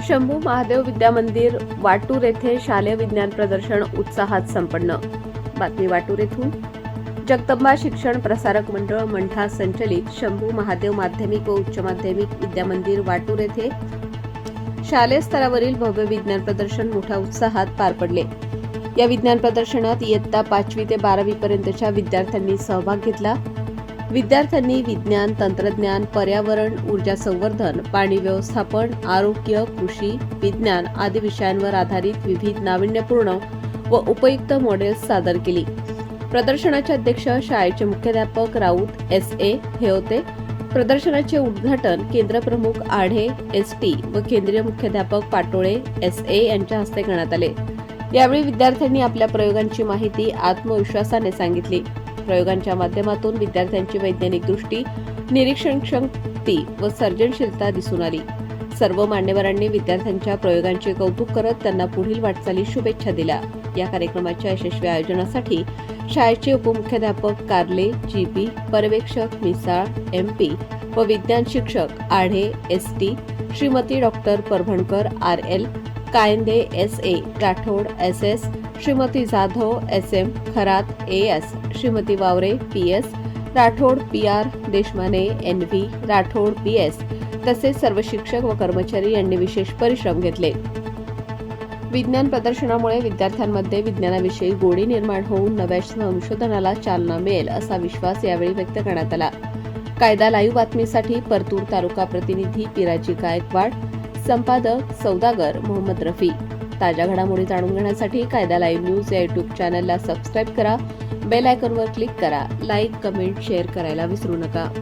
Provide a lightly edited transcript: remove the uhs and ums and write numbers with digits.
शंभू महादेव विद्या मंदिर वाटूर येथे शालेय विज्ञान प्रदर्शन उत्साहात संपन्न। बातमी वाटूर येथून। जगदंबा शिक्षण प्रसारक मंडळ मंठा संचलित शंभू महादेव माध्यमिक व उच्च माध्यमिक विद्या मंदिर वाटूर येथे शालेय स्तरावरील भव्य विज्ञान प्रदर्शन मोठ्या उत्साहात पार पडले। या विज्ञान प्रदर्शनात इयत्ता 5वी ते 12वी पर्यंतच्या विद्यार्थ्यांनी सहभाग घेतला। विद्यार्थ्यांनी विज्ञान, तंत्रज्ञान, पर्यावरण, ऊर्जा संवर्धन, पाणी व्यवस्थापन, आरोग्य, कृषी, विज्ञान आदी विषयांवर आधारित विविध नाविन्यपूर्ण व उपयुक्त मॉडेल्स सादर केली। प्रदर्शनाचे अध्यक्ष शाळेचे मुख्याध्यापक राऊत S.A. हे होते। प्रदर्शनाचे उद्घाटन केंद्रप्रमुख आढे S.T. व केंद्रीय मुख्याध्यापक पाटोळे S.A. यांच्या हस्ते करण्यात आले। यावेळी विद्यार्थ्यांनी आपल्या प्रयोगांची माहिती आत्मविश्वासाने सांगितली। प्रयोगांच्या माध्यमातून विद्यार्थ्यांची वैज्ञानिक दृष्टी, निरीक्षण शक्ती व सर्जनशीलता दिसून आली। सर्व मान्यवरांनी विद्यार्थ्यांच्या प्रयोगांचे कौतुक करत त्यांना पुढील वाटचालीस शुभेच्छा दिल्या। या कार्यक्रमाच्या यशस्वी आयोजनासाठी शाळेचे उपमुख्याध्यापक कारले G.P., पर्यवेक्षक मिसाळ MP व विज्ञान शिक्षक आढे S.T., श्रीमती डॉ. परभणकर R.L., Kayande S.A., Rathod S.S., Shrimati Jadhav S.M., Kharat A.S., Shrimati वावरे P.S., Rathod P.R., Deshmane N.V., Rathod P.S. तसेच सर्व शिक्षक व कर्मचारी यांनी विशेष परिश्रम घेतले। विज्ञान प्रदर्शनामुळे विद्यार्थ्यांमध्ये विज्ञानाविषयी गोडी निर्माण होऊन नव्या संशोधनाला चालना मिळेल असा विश्वास यावेळी व्यक्त करण्यात आला। कायदा लाईव्ह बातमीसाठी परतूर तालुका प्रतिनिधी पिराजी गायकवाड, संपादक सौदागर मोहम्मद रफी। ताज्या घडामोडी जाणून घेण्यासाठी कायदा लाईव्ह न्यूज या यूट्यूब चॅनलला सबस्क्राईब करा, बेल आयकॉनवर क्लिक करा, लाईक, कमेंट, शेअर करायला विसरू नका।